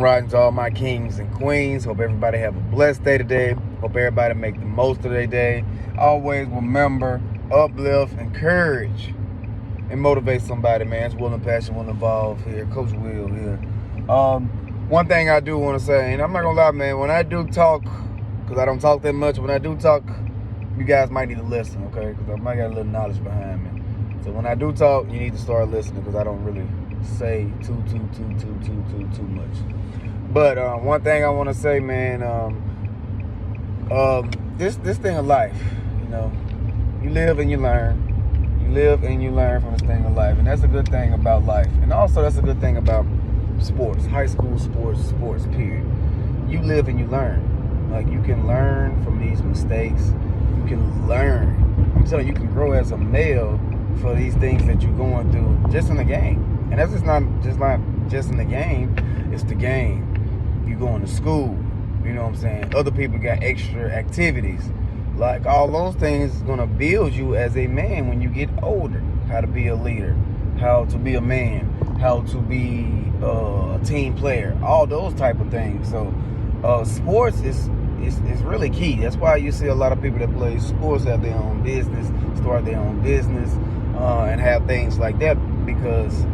Riding to all my kings and queens. Hope everybody have a blessed day today. Hope everybody make the most of their day. Always remember, uplift, encourage, and motivate somebody, man. It's Will&Passion, will evolve here. Coach Will here. One thing I do want to say, and I'm not going to lie, man, when I do talk, because I don't talk that much, when I do talk, you guys might need to listen, okay? Because I might got a little knowledge behind me. So when I do talk, you need to start listening because I don't really say too much. But one thing I want to say, man, this thing of life, you live and you learn. You live and you learn from this thing of life, and that's a good thing about life. And also, that's a good thing about sports, high school sports, period. You live and you learn. Like, you can learn from these mistakes. You can learn. I'm telling you, you can grow as a male for these things that you're going through just in the game. And that's not just in the game, it's the game. You going to school, you know what I'm saying? Other people got extra activities. Like, all those things is gonna build you as a man when you get older. How to be a leader, how to be a man, how to be a team player, all those type of things. So sports is really key. That's why you see a lot of people that play sports have their own business, start their own business, and have things like that, because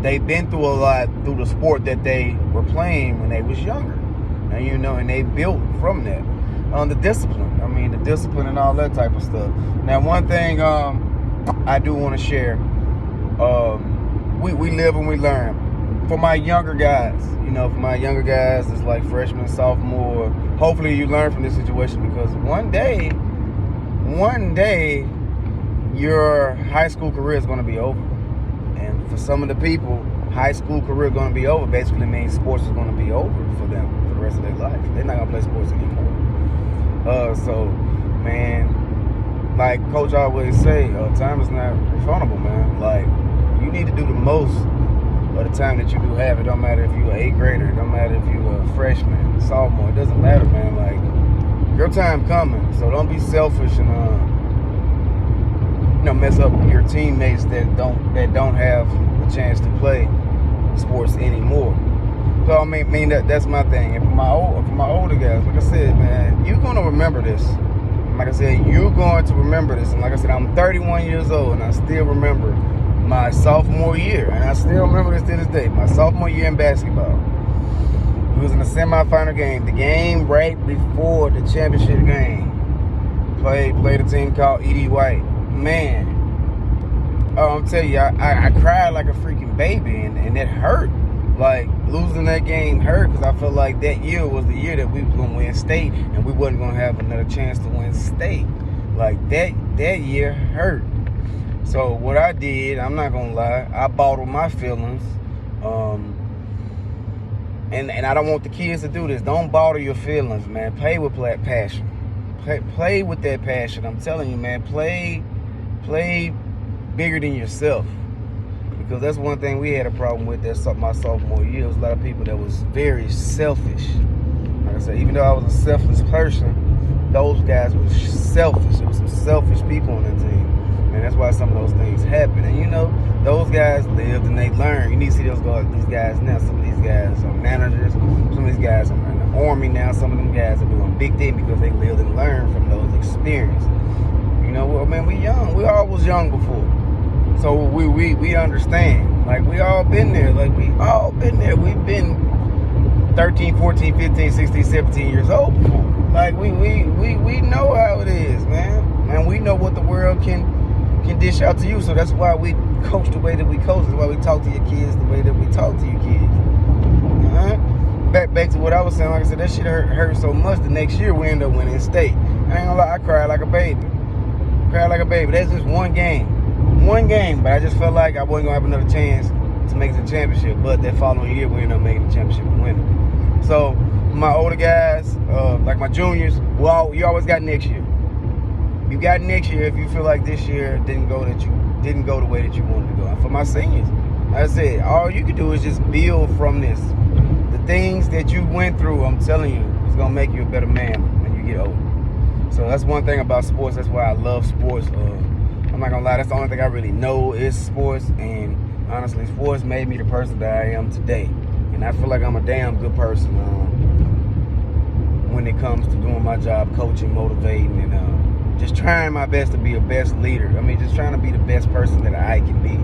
they've been through a lot through the sport that they were playing when they was younger, and and they built from that. The discipline and all that type of stuff. Now, one thing I do want to share, we live and we learn. For my younger guys, it's like freshman, sophomore. Hopefully, you learn from this situation, because one day, your high school career is going to be over. And for some of the people, high school career going to be over basically means sports is going to be over for them for the rest of their life. They're not going to play sports anymore. So, man, like Coach always say, time is not refundable, man. Like, you need to do the most of the time that you do have. It don't matter if you're an 8th grader. It don't matter if you're a freshman, sophomore. It doesn't matter, man. Like, your time coming. So don't be selfish and mess up your teammates that don't have a chance to play sports anymore. So I mean that's my thing. And for my older guys, like I said, man, you're gonna remember this. Like I said, you're going to remember this. And like I said, I'm 31 years old, and I still remember my sophomore year, and I still remember this to this day. My sophomore year in basketball, we was in the semifinal game, the game right before the championship game. Played a team called E.D. White. Man, I'm telling you, I cried like a freaking baby, and it hurt. Like, losing that game hurt, because I felt like that year was the year that we was going to win state, and we wasn't going to have another chance to win state. Like, that year hurt. So what I did, I'm not going to lie, I bottled my feelings. And I don't want the kids to do this. Don't bottle your feelings, man. Play with passion. Play with that passion. I'm telling you, man, play bigger than yourself. Because that's one thing we had a problem with. That's my sophomore year. There was a lot of people that was very selfish. Like I said, even though I was a selfless person, those guys were selfish. There was some selfish people on the team. And that's why some of those things happen. And those guys lived and they learned. You need to see these guys now. Some of these guys are managers. Some of these guys are in the Army now. Some of them guys are doing big things because they lived and learned from those experiences. We young. We all was young before. So we understand. Like, we all been there. We've been 13, 14, 15, 16, 17 years old before. Like, we know how it is, man. And we know what the world can dish out to you. So that's why we coach the way that we coach. That's why we talk to your kids the way that we talk to your kids. Back to what I was saying. Like I said, that shit hurt so much. The next year we end up winning state. I ain't gonna lie, I cried like a baby. That's just one game. But I just felt like I wasn't gonna have another chance to make the championship. But that following year, we ended up making the championship and winning. So my older guys, like my juniors, you always got next year. You got next year if you feel like this year didn't go the way that you wanted to go. And for my seniors, like I said, all you can do is just build from this. The things that you went through, I'm telling you, it's gonna make you a better man when you get older. So that's one thing about sports. That's why I love sports. I'm not gonna lie, that's the only thing I really know is sports. And honestly, sports made me the person that I am today. And I feel like I'm a damn good person when it comes to doing my job, coaching, motivating, and just trying my best to be a best leader. I mean, just trying to be the best person that I can be.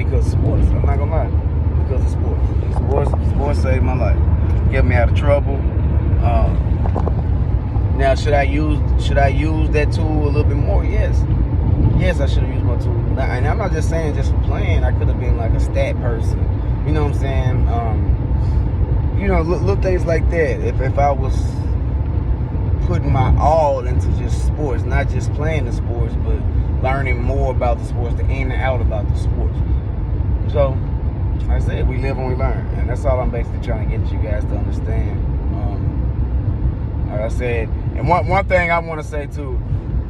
Because sports, I'm not gonna lie, because of sports saved my life, kept me out of trouble. Now, should I use that tool a little bit more? Yes, I should have used my tool. And I'm not just saying just for playing. I could have been like a stat person. You know what I'm saying? Little things like that. If I was putting my all into just sports, not just playing the sports, but learning more about the sports, the in and out about the sports. So, like I said, we live and we learn, and that's all I'm basically trying to get you guys to understand. Like I said, and one thing I want to say too,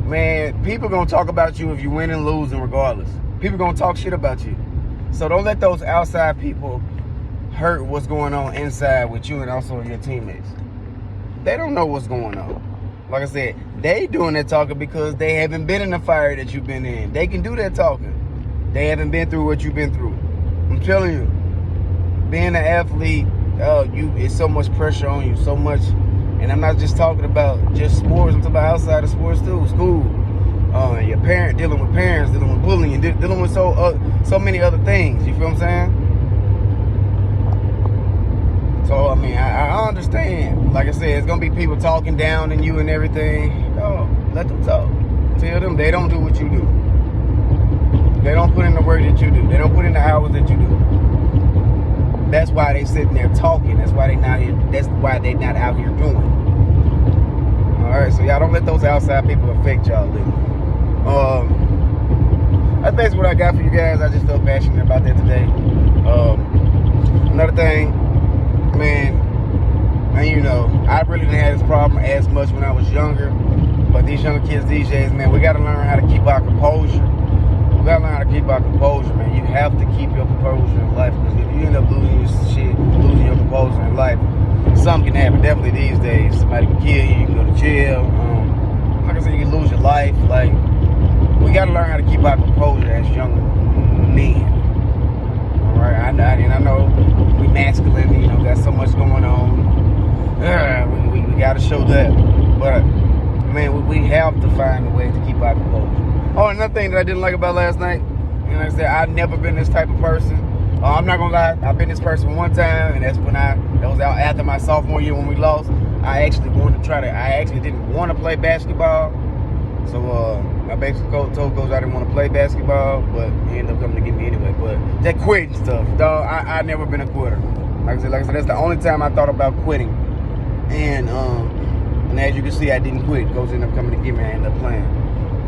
man, people gonna talk about you if you win and losing regardless. People gonna talk shit about you. So don't let those outside people hurt what's going on inside with you and also your teammates. They don't know what's going on. Like I said, they doing that talking because they haven't been in the fire that you've been in. They can do that talking. They haven't been through what you've been through. I'm telling you, being an athlete, it's so much pressure on you, so much. And I'm not just talking about just sports. I'm talking about outside of sports too. School, your parent, dealing with parents, dealing with bullying, dealing with so many other things. You feel what I'm saying? So I mean, I understand. Like I said, it's gonna be people talking down on you and everything. No, let them talk. Tell them they don't do what you do. They don't put in the work that you do. They don't put in the hours that you do. That's why they sitting there talking. That's why they not here. That's why they not out here doing. All right, so y'all don't let those outside people affect y'all. That's basically what I got for you guys. I just feel passionate about that today. Another thing, man, I really didn't have this problem as much when I was younger. But these younger kids these days, man, we got to learn how to keep our composure. We got to learn how to keep our composure, man. You have to keep your composure in life, because if you end up losing your composure in life, something can happen. Definitely these days, somebody can kill you. You can go to jail. Like I said, you can lose your life. Like, we got to learn how to keep our composure as young men. All right, I know we masculine. Got so much going on. We got to show that, but man, we have to find a way to keep our composure. Oh, another thing that I didn't like about last night, like I said, I've never been this type of person. I'm not gonna lie, I've been this person one time, and that was out after my sophomore year when we lost. I actually didn't want to play basketball. So I basically told Coach I didn't want to play basketball, but he ended up coming to get me anyway. But that quitting stuff, dog, I never been a quitter. Like I said, that's the only time I thought about quitting. And as you can see, I didn't quit. Coach ended up coming to get me, and I ended up playing.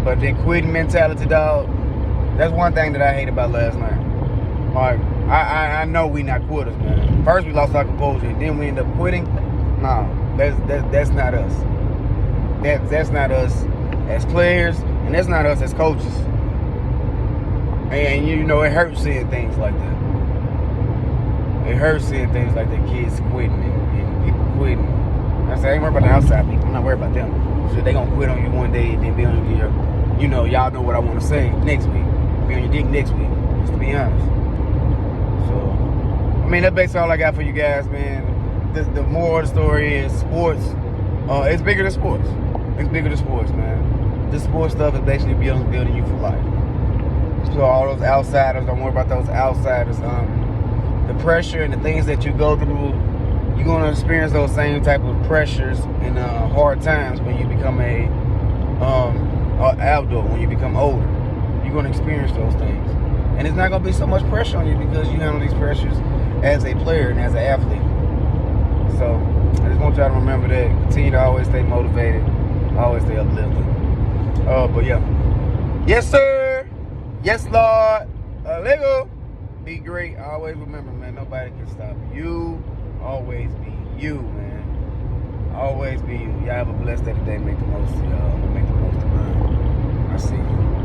But that quitting mentality, dog, that's one thing that I hate about last night. Like, I know we not quitters, man. First we lost our composure, and then we end up quitting. No, that's not us. That's not us as players, and that's not us as coaches. And it hurts seeing things like that. It hurts seeing things like that, kids quitting and people quitting. I say I ain't worried about the outside people. I'm not worried about them. So they gonna quit on you one day and then be on your, y'all know what I want to say next week. Be on your dick next week, just to be honest. So, I mean, that's basically all I got for you guys, man. The moral of the story is sports. It's bigger than sports. It's bigger than sports, man. This sports stuff is basically building you for life. So all those outsiders, don't worry about those outsiders. The pressure and the things that you go through, you're going to experience those same type of pressures and hard times when you become a adult, when you become older. You're going to experience those things. And it's not going to be so much pressure on you because you handle these pressures as a player and as an athlete. So I just want y'all to remember that. Continue to always stay motivated, always stay uplifted. But yeah. Yes, sir. Yes, Lord. Lego. Be great. Always remember, man, nobody can stop you. Always be you, man. Always be you. Y'all have a blessed day today. Make the most of y'all. Make the most of mine. I see you.